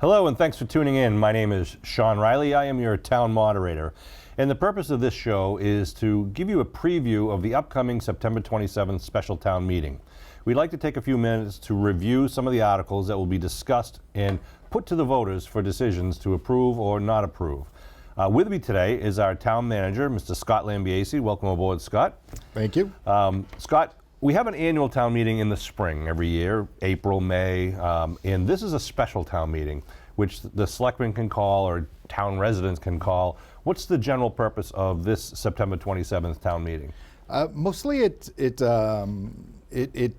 Hello and thanks for tuning in. My name is Shawn Reilly. I am your town moderator. And the purpose of this show is to give you a preview of the upcoming September 27th special town meeting. We'd like to take a few minutes to review some of the articles that will be discussed and put to the voters for decisions to approve or not approve. With me today is our town manager, Mr. Scott Lambiase. Welcome aboard, Scott. Thank you. Scott, we have an annual town meeting in the spring every year, April, May, and this is a special town meeting, which the selectmen can call or town residents can call. What's the general purpose of this September 27th town meeting? Mostly it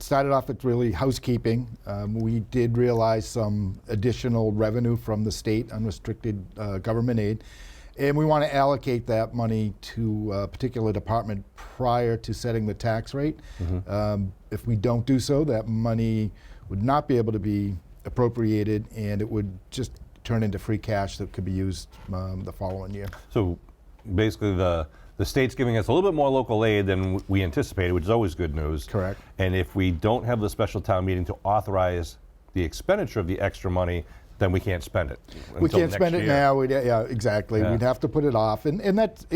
started off as really housekeeping. We did realize some additional revenue from the state, unrestricted government aid, and we want to allocate that money to a particular department prior to setting the tax rate. Mm-hmm. If we don't do so, that money would not be able to be appropriated, and it would just turn into free cash that could be used the following year. So basically the state's giving us a little bit more local aid than we anticipated, which is always good news. Correct. And if we don't have the special town meeting to authorize the expenditure of the extra money, then we can't spend it. We can't spend it now. Yeah, exactly. Yeah. We'd have to put it off. And that's,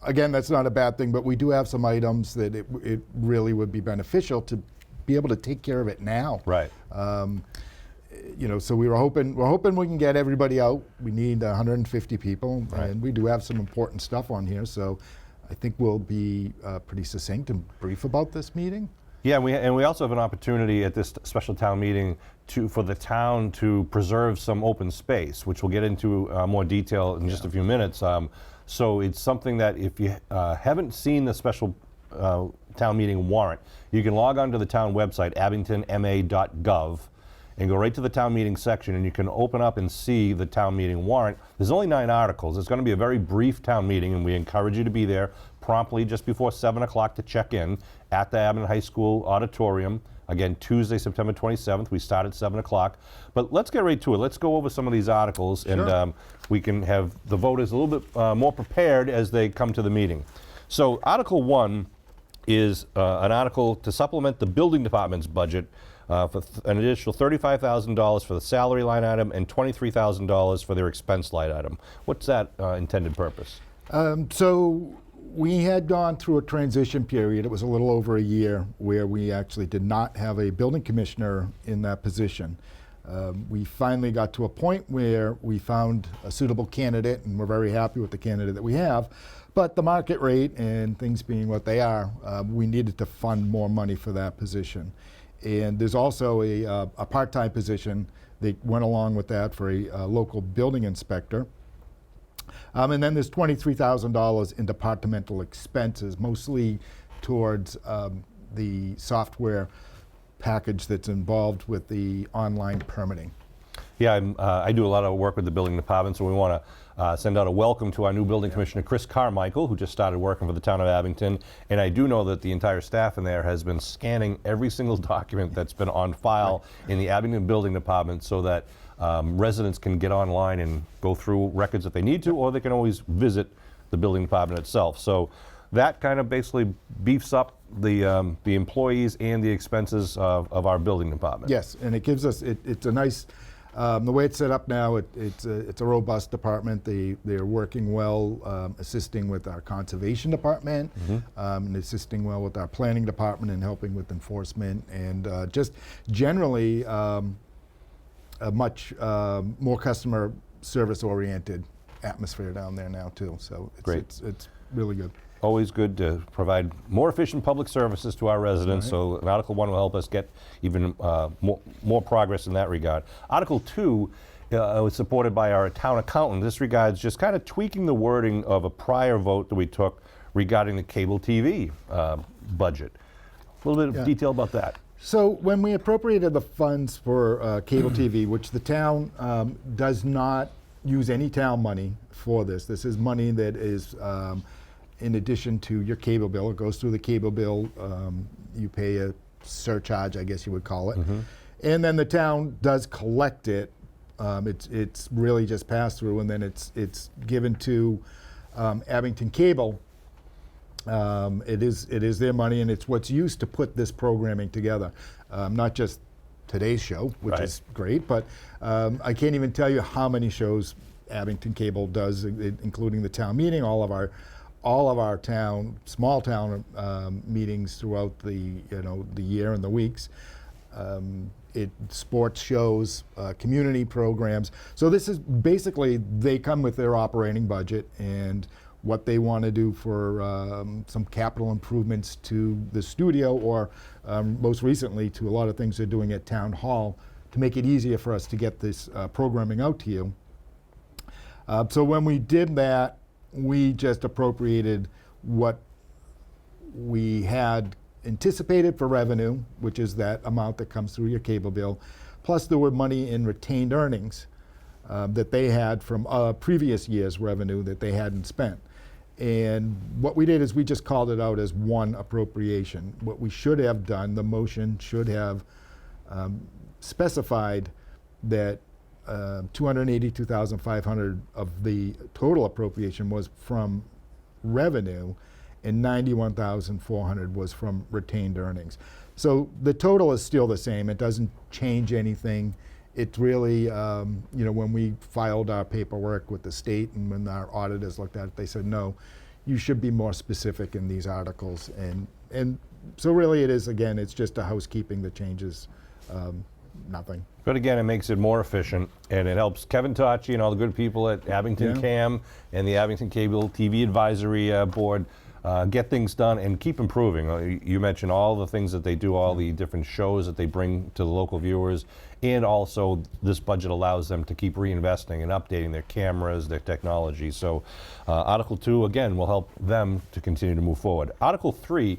again, that's not a bad thing, but we do have some items that it really would be beneficial to be able to take care of it now. Right. So we're hoping we can get everybody out. We need 150 people, right. And we do have some important stuff on here, so I think we'll be pretty succinct and brief about this meeting. Yeah, and we also have an opportunity at this special town meeting for the town to preserve some open space, which we'll get into more detail in just a few minutes. So it's something that if you haven't seen the special town meeting warrant, you can log on to the town website, abingtonma.gov, and go right to the town meeting section, and you can open up and see the town meeting warrant. There's only 9 articles. It's going to be a very brief town meeting, and we encourage you to be there promptly just before 7 o'clock to check in at the Abington High School Auditorium. Again, Tuesday, September 27th. We start at 7 o'clock. But let's get right to it. Let's go over some of these articles, sure. And we can have the voters a little bit more prepared as they come to the meeting. So Article 1 is an article to supplement the building department's budget for an additional $35,000 for the salary line item and $23,000 for their expense line item. What's that intended purpose? So we had gone through a transition period. It was a little over a year where we actually did not have a building commissioner in that position. We finally got to a point where we found a suitable candidate, and we're very happy with the candidate that we have. But the market rate and things being what they are, we needed to fund more money for that position. And there's also a part-time position that went along with that for a local building inspector. And then there's $23,000 in departmental expenses, mostly towards the software package that's involved with the online permitting. Yeah, I do a lot of work with the building department, so we want to send out a welcome to our new building commissioner, Chris Carmichael, who just started working for the town of Abington. And I do know that the entire staff in there has been scanning every single document that's been on file in the Abington building department so that residents can get online and go through records if they need to, or they can always visit the building department itself. So that kind of basically beefs up the employees and the expenses of our building department. Yes, and it gives us, it's a nice, the way it's set up now, it's a robust department. They're working well, assisting with our conservation department, mm-hmm. And assisting well with our planning department and helping with enforcement, and just generally a much more customer service oriented atmosphere down there now too. So it's really good. Always good to provide more efficient public services to our residents, right. So Article 1 will help us get even more progress in that regard. Article 2 was supported by our town accountant. This regards just kind of tweaking the wording of a prior vote that we took regarding the cable TV budget. A little bit of detail about that. So when we appropriated the funds for cable TV, which the town does not use any town money for this. This is money that is in addition to your cable bill. It goes through the cable bill. You pay a surcharge, I guess you would call it. Mm-hmm. And then the town does collect it. It's really just passed through, and then it's given to Abington Cable. It is their money, and it's what's used to put this programming together. Not just today's show, which Right. is great, but I can't even tell you how many shows Abington Cable does, including the town meeting, all of our town, small town meetings throughout the year and the weeks. Sports shows, community programs. So this is basically, they come with their operating budget and what they want to do for some capital improvements to the studio, or most recently to a lot of things they're doing at Town Hall to make it easier for us to get this programming out to you. So when we did that, we just appropriated what we had anticipated for revenue, which is that amount that comes through your cable bill, plus there were money in retained earnings that they had from previous year's revenue that they hadn't spent. And what we did is we just called it out as one appropriation. What we should have done, the motion should have specified that $282,500 of the total appropriation was from revenue, and $91,400 was from retained earnings. So the total is still the same. It doesn't change anything. It really, when we filed our paperwork with the state and when our auditors looked at it, they said, no, you should be more specific in these articles. And so really it is, again, it's just a housekeeping that changes nothing. But again, it makes it more efficient, and it helps Kevin Tachi and all the good people at Abington Yeah. CAM and the Abington Cable TV Advisory Board get things done and keep improving. You mentioned all the things that they do, all the different shows that they bring to the local viewers, and also this budget allows them to keep reinvesting and updating their cameras, their technology. So Article 2, again, will help them to continue to move forward. Article 3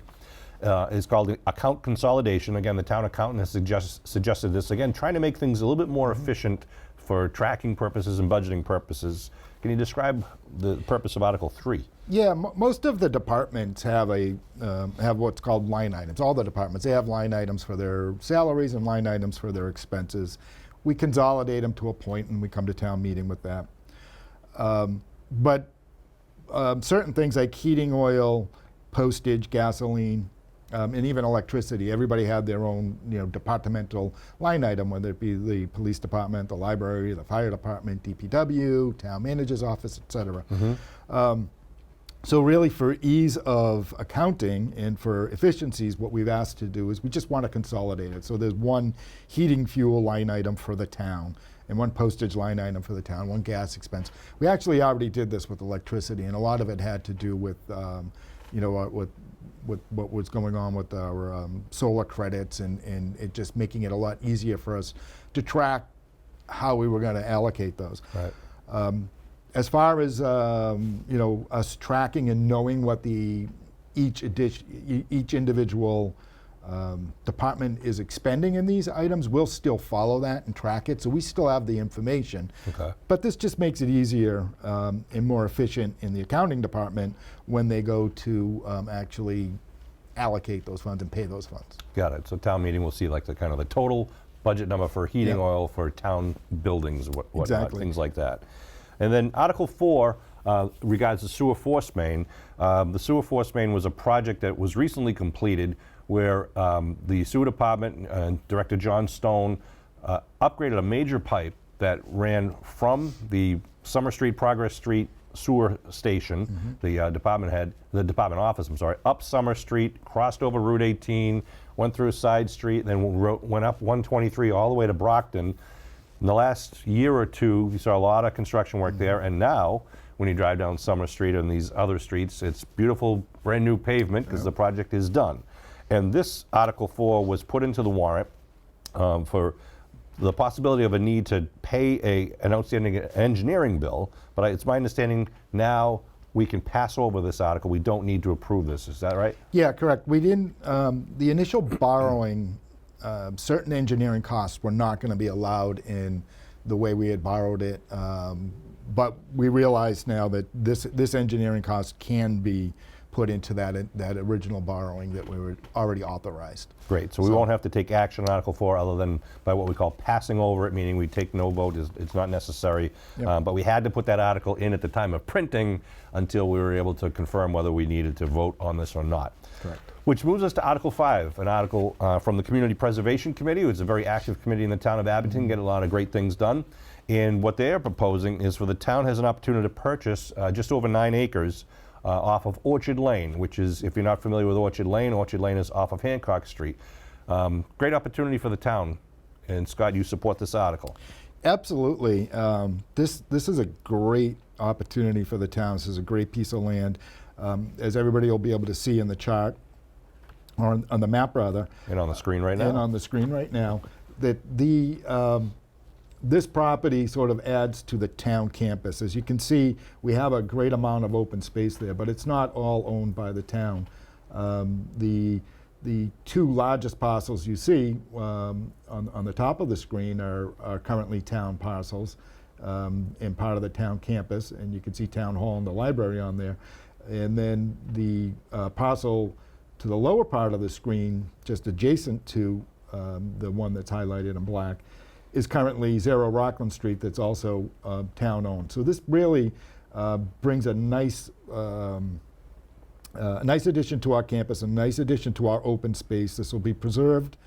is called account consolidation. Again, the town accountant has suggested this, again, trying to make things a little bit more efficient for tracking purposes and budgeting purposes. Can you describe the purpose of Article 3? Yeah, most of the departments have have what's called line items. All the departments, they have line items for their salaries and line items for their expenses. We consolidate them to a point and we come to town meeting with that. But certain things like heating oil, postage, gasoline, and even electricity, everybody had their own departmental line item, whether it be the police department, the library, the fire department, DPW, town manager's office, et cetera. So really, for ease of accounting and for efficiencies, what we've asked to do is we just want to consolidate it. So there's one heating fuel line item for the town and one postage line item for the town, one gas expense. We actually already did this with electricity, and a lot of it had to do with with what was going on with our solar credits and it just making it a lot easier for us to track how we were going to allocate those. Right. As far as us tracking and knowing what each individual department is expending in these items, we'll still follow that and track it. So we still have the information. Okay. But this just makes it easier and more efficient in the accounting department when they go to actually allocate those funds and pay those funds. Got it. So town meeting will see like the kind of the total budget number for heating Yep. oil for town buildings, whatnot, Exactly. things like that. And then Article 4 regards the sewer force main. The sewer force main was a project that was recently completed where the sewer department and Director John Stone upgraded a major pipe that ran from the Summer Street, Progress Street sewer station, the department office, up Summer Street, crossed over Route 18, went through a side street, then went up 123 all the way to Brockton. In the last year or two, we saw a lot of construction work there, and now, when you drive down Summer Street and these other streets, it's beautiful, brand new pavement because the project is done. And this Article 4 was put into the warrant for the possibility of a need to pay an outstanding engineering bill, but it's my understanding now we can pass over this article. We don't need to approve this. Is that right? Yeah, correct. We didn't, the initial borrowing, certain engineering costs were not going to be allowed in the way we had borrowed it. But we realize now that this engineering cost can be put into that original borrowing that we were already authorized. Great, so we won't have to take action on Article 4 other than by what we call passing over it, meaning we take no vote, it's not necessary. Yep. But we had to put that article in at the time of printing until we were able to confirm whether we needed to vote on this or not. Correct. Which moves us to Article 5, an article from the Community Preservation Committee. It's a very active committee in the town of Abington, get a lot of great things done. And what they're proposing is for the town has an opportunity to purchase just over 9 acres off of Orchard Lane, which is, if you're not familiar with Orchard Lane is off of Hancock Street. Great opportunity for the town. And Scott, you support this article. Absolutely. This is a great opportunity for the town. This is a great piece of land. As everybody will be able to see in the chart, or on the map rather. And on the screen right now. And on the screen right now, that this property sort of adds to the town campus. As you can see, we have a great amount of open space there, but it's not all owned by the town. The 2 largest parcels you see on the top of the screen are currently town parcels and part of the town campus, and you can see town hall and the library on there. And then the parcel to the lower part of the screen, just adjacent to the one that's highlighted in black, is currently 0 Rockland Street, that's also town-owned. So this really brings a nice addition to our campus, a nice addition to our open space. This will be preserved,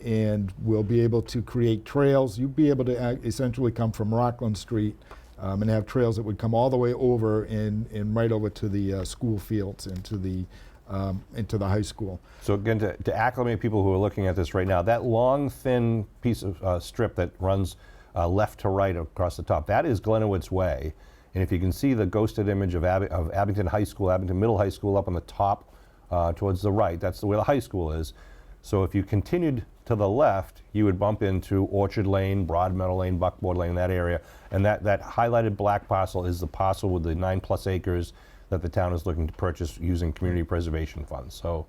and we'll be able to create trails. You'll be able to essentially come from Rockland Street and have trails that would come all the way over and right over to the school fields and to the high school. So again, to acclimate people who are looking at this right now, that long, thin piece of strip that runs left to right across the top, that is Glenowitz Way. And if you can see the ghosted image of Abington High School, Abington Middle High School up on the top towards the right, that's where the high school is. So if you continued to the left, you would bump into Orchard Lane, Broadmeadow Lane, Buckboard Lane, that area. And that highlighted black parcel is the parcel with the 9+ acres that the town is looking to purchase using community preservation funds. So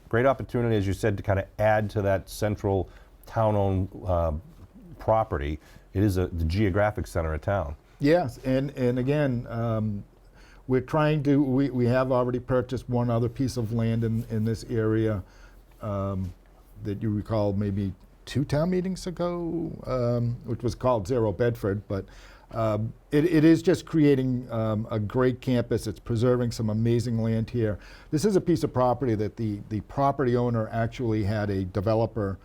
great opportunity, as you said, to kind of add to that central town-owned property. It is the geographic center of town. Yes, and again, we're trying to, we have already purchased one other piece of land in this area that you recall maybe 2 town meetings ago, which was called 0 Bedford, but it is just creating a great campus. It's preserving some amazing land here. This is a piece of property that the property owner actually had a developer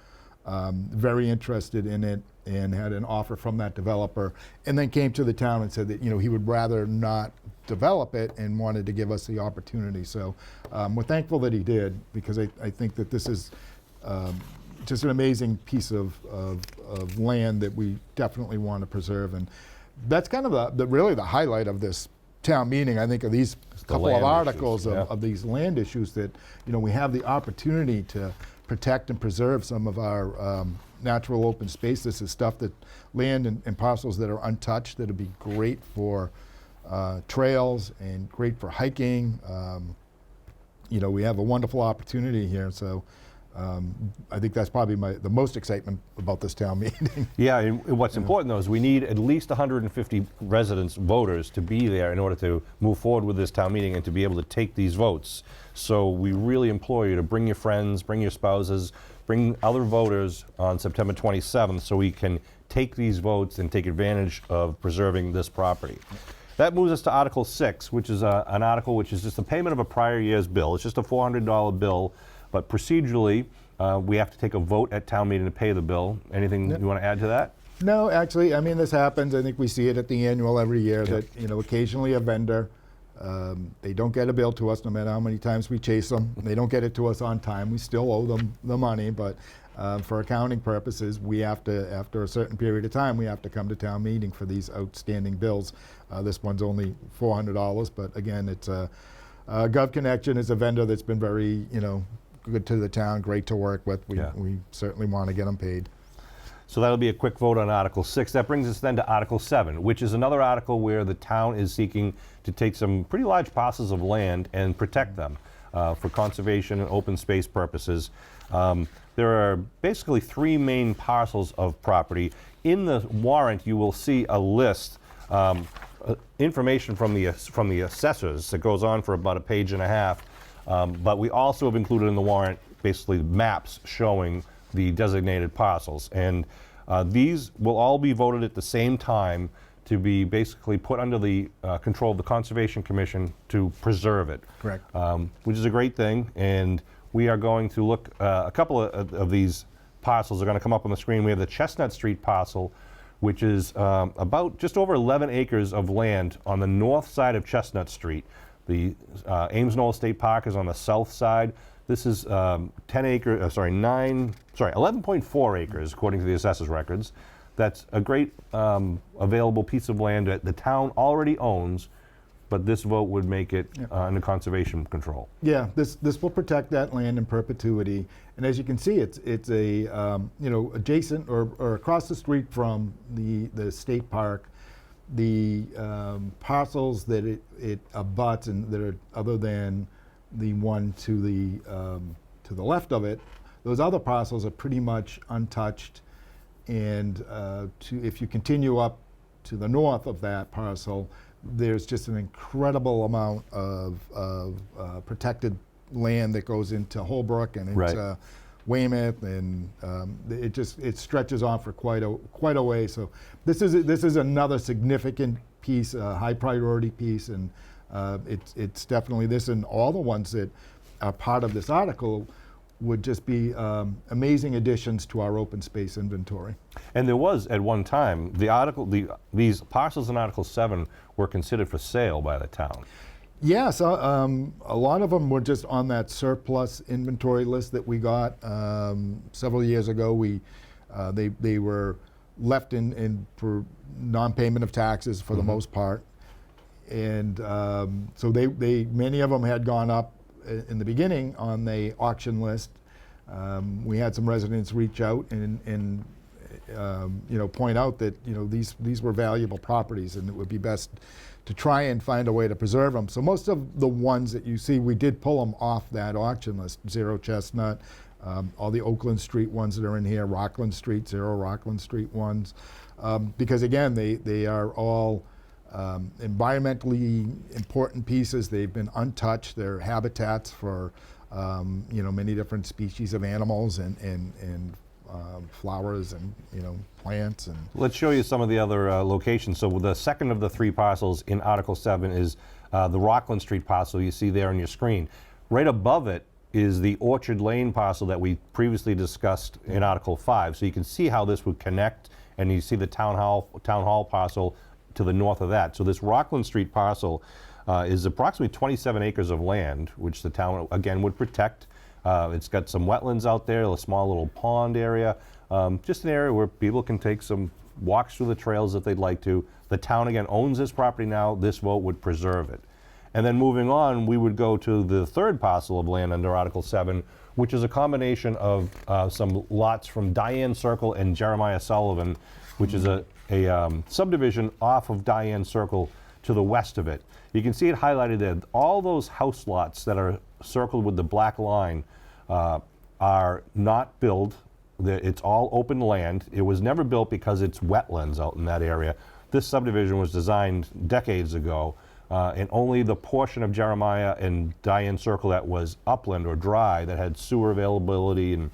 very interested in it and had an offer from that developer, and then came to the town and said that he would rather not develop it and wanted to give us the opportunity. So we're thankful that he did, because I think that this is just an amazing piece of land that we definitely want to preserve. And that's kind of really the highlight of this town meeting. I think of these couple of articles of these land issues that we have the opportunity to protect and preserve some of our natural open space. This is stuff that land and parcels that are untouched that would be great for trails and great for hiking. We have a wonderful opportunity here. So I think that's probably the most excitement about this town meeting. Yeah, and what's important though is we need at least 150 residents, voters, to be there in order to move forward with this town meeting and to be able to take these votes. So we really implore you to bring your friends, bring your spouses, bring other voters on September 27th so we can take these votes and take advantage of preserving this property. That moves us to Article 6, which is an article which is just the payment of a prior year's bill. It's just a $400 bill. But procedurally, we have to take a vote at town meeting to pay the bill. Anything you want to add to that? No, actually, I mean, this happens. I think we see it at the annual every year that, occasionally a vendor, they don't get a bill to us no matter how many times we chase them. They don't get it to us on time. We still owe them the money, but for accounting purposes, we have to, after a certain period of time, we have to come to town meeting for these outstanding bills. This one's only $400, but again, it's GovConnection is a vendor that's been very, good to the town, great to work with. We certainly want to get them paid. So that'll be a quick vote on Article 6. That brings us then to Article 7, which is another article where the town is seeking to take some pretty large parcels of land and protect them for conservation and open space purposes. There are basically 3 main parcels of property. In the warrant, you will see a list, information from the assessors that goes on for about a page and a half. But we also have included in the warrant basically maps showing the designated parcels. And these will all be voted at the same time to be basically put under the control of the Conservation Commission to preserve it. Correct. Which is a great thing. And we are going to look, a couple of these parcels are going to come up on the screen. We have the Chestnut Street parcel, which is about just over 11 acres of land on the north side of Chestnut Street. The Ames Knoll State Park is on the south side. This is 11.4 acres, according to the assessor's records. That's a great available piece of land that the town already owns, but this vote would make it under conservation control. Yeah, this will protect that land in perpetuity. And as you can see, it's a adjacent or across the street from the state park. The parcels that it abuts and that are other than the one to the left of it, those other parcels are pretty much untouched. And if you continue up to the north of that parcel, there's just an incredible amount of protected land that goes into Holbrook and into Weymouth, and it stretches on for quite a way. So this is another significant piece, a high priority piece, and it's definitely this, and all the ones that are part of this article would just be amazing additions to our open space inventory. And there was at one time these parcels in Article 7 were considered for sale by the town. Yeah, so a lot of them were just on that surplus inventory list that we got several years ago. They were left in for non-payment of taxes for the most part, and so many of them had gone up in the beginning on the auction list. We had some residents reach out and point out that these were valuable properties and it would be best to try and find a way to preserve them. So most of the ones that you see, we did pull them off that auction list. 0 Chestnut, all the Oakland Street ones that are in here, Rockland Street, 0 Rockland Street ones, because again, they are all environmentally important pieces. They've been untouched. They're habitats for many different species of animals and flowers and plants. And let's show you some of the other locations. So the second of the 3 parcels in Article 7 is the Rockland Street parcel you see there on your screen. Right above it is the Orchard Lane parcel that we previously discussed in Article 5. So you can see how this would connect, and you see the town hall parcel to the north of that. So this Rockland Street parcel is approximately 27 acres of land, which the town again would protect. It's got some wetlands out there, a small little pond area, just an area where people can take some walks through the trails if they'd like to. The town again owns this property now. This vote would preserve it. And then moving on, we would go to the third parcel of land under Article 7, which is a combination of some lots from Diane Circle and Jeremiah Sullivan, which is a subdivision off of Diane Circle to the west of it. You can see it highlighted there. All those house lots that are circled with the black line are not built. It's all open land. It was never built because it's wetlands out in that area. This subdivision was designed decades ago, and only the portion of Jeremiah and Diane Circle that was upland or dry, that had sewer availability and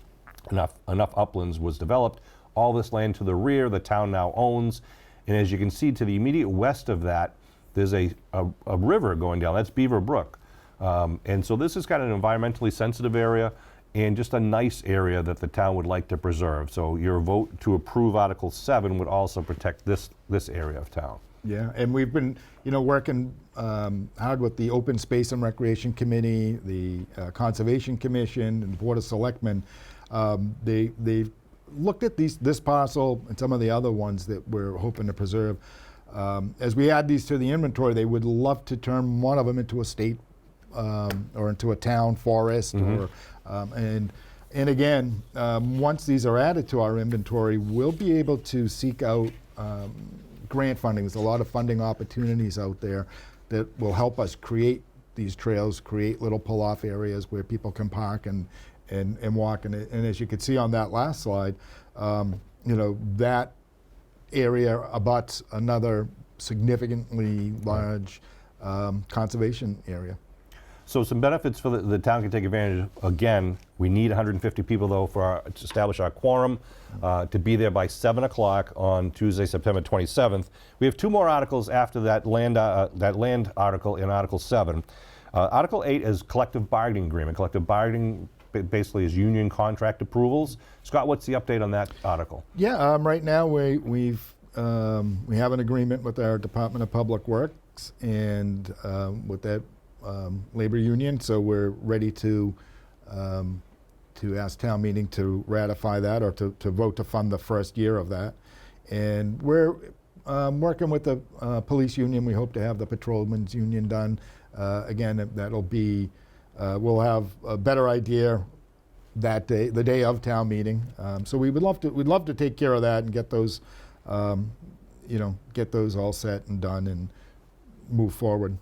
enough uplands, was developed. All this land to the rear, the town now owns. And as you can see, to the immediate west of that, there's a river going down. That's Beaver Brook. And so this is kind of an environmentally sensitive area and just a nice area that the town would like to preserve. So your vote to approve Article 7 would also protect this area of town. Yeah, and we've been working hard with the Open Space and Recreation Committee, the Conservation Commission, and the Board of Selectmen. They've looked at this parcel and some of the other ones that we're hoping to preserve. As we add these to the inventory, they would love to turn one of them into a state or into a town forest. And again, once these are added to our inventory, we'll be able to seek out grant funding. There's a lot of funding opportunities out there that will help us create these trails, create little pull-off areas where people can park and walk. And as you can see on that last slide, that area abuts another significantly large conservation area. So some benefits for the town can take advantage of. Again, we need 150 people though to establish our quorum, to be there by 7 o'clock on Tuesday, September 27th. We have 2 more articles after that land article in Article 7. Article 8 is collective bargaining agreement. Collective bargaining basically is union contract approvals. Scott, what's the update on that article? Yeah, right now we have an agreement with our Department of Public Works and with that labor union, so we're ready to ask town meeting to ratify that or to vote to fund the first year of that. And we're working with the police union. We hope to have the patrolmen's union done. Again, that'll be, we'll have a better idea that day, the day of town meeting. So we'd love to take care of that and get those, get those all set and done and move forward.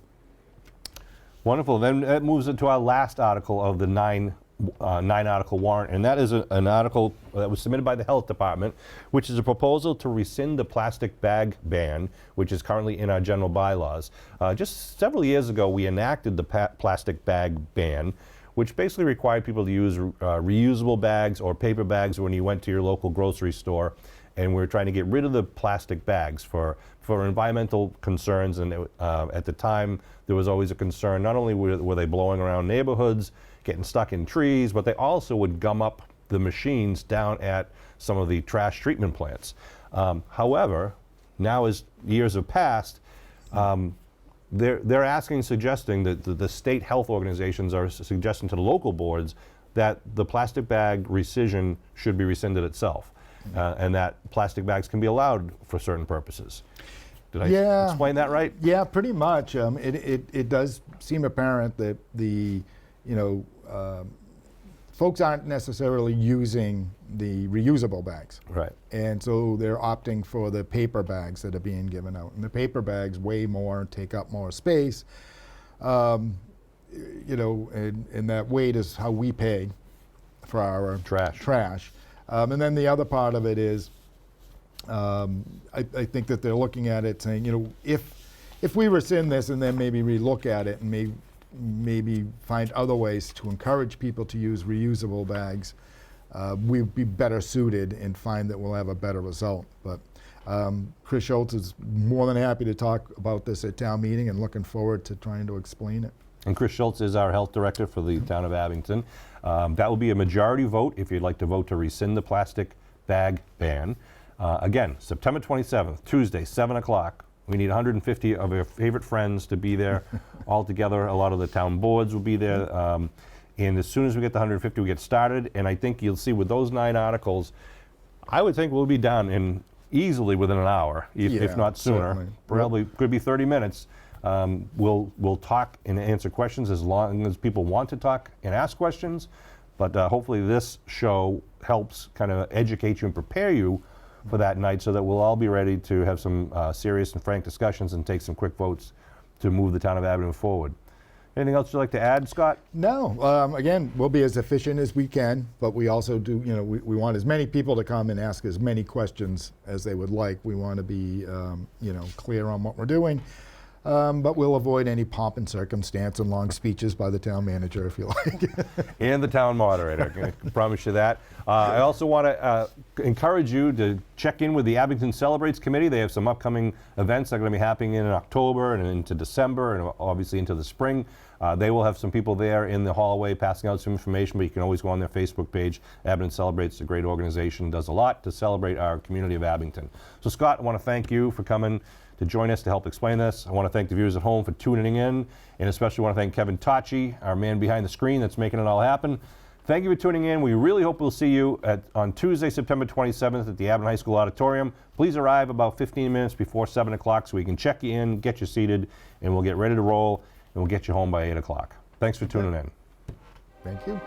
Wonderful. Then that moves into our last article of the nine article warrant, and that is an article that was submitted by the Health Department, which is a proposal to rescind the plastic bag ban, which is currently in our general bylaws. Just several years ago, we enacted the plastic bag ban, which basically required people to use reusable bags or paper bags when you went to your local grocery store. And we were trying to get rid of the plastic bags for environmental concerns. And at the time, there was always a concern, not only were they blowing around neighborhoods, getting stuck in trees, but they also would gum up the machines down at some of the trash treatment plants. However, now as years have passed, they're suggesting that the state health organizations are suggesting to the local boards that the plastic bag rescission should be rescinded itself. And that plastic bags can be allowed for certain purposes. Did I explain that right? Yeah, pretty much. It does seem apparent that folks aren't necessarily using the reusable bags. Right. And so they're opting for the paper bags that are being given out. And the paper bags weigh more, take up more space. And that weight is how we pay for our trash. And then the other part of it is, I think that they're looking at it saying, if we rescind this and then maybe relook at it and maybe find other ways to encourage people to use reusable bags, we'd be better suited and find that we'll have a better result. But Chris Schultz is more than happy to talk about this at town meeting and looking forward to trying to explain it. And Chris Schultz is our health director for the town of Abington. That will be a majority vote if you'd like to vote to rescind the plastic bag ban. Again, September 27th, Tuesday, 7 o'clock. We need 150 of your favorite friends to be there all together. A lot of the town boards will be there. And as soon as we get the 150, we get started. And I think you'll see with those 9 articles, I would think we'll be done easily within an hour, if not sooner. Certainly. Probably could be 30 minutes. We'll talk and answer questions as long as people want to talk and ask questions. But hopefully this show helps kind of educate you and prepare you for that night so that we'll all be ready to have some serious and frank discussions and take some quick votes to move the town of Abington forward. Anything else you'd like to add, Scott? No. Again, we'll be as efficient as we can, but we also do, we want as many people to come and ask as many questions as they would like. We want to be, clear on what we're doing. But we'll avoid any pomp and circumstance and long speeches by the town manager, if you like. And the town moderator, I can promise you that. I also want to encourage you to check in with the Abington Celebrates Committee. They have some upcoming events that are going to be happening in October and into December and obviously into the spring. They will have some people there in the hallway passing out some information, but you can always go on their Facebook page. Abington Celebrates is a great organization, does a lot to celebrate our community of Abington. So Scott, I want to thank you for coming to join us to help explain this. I want to thank the viewers at home for tuning in, and especially want to thank Kevin Tachi, our man behind the screen that's making it all happen. Thank you for tuning in. We really hope we'll see you on Tuesday, September 27th at the Abington High School Auditorium. Please arrive about 15 minutes before 7 o'clock so we can check you in, get you seated, and we'll get ready to roll, and we'll get you home by 8 o'clock. Thanks for tuning in. Thank you.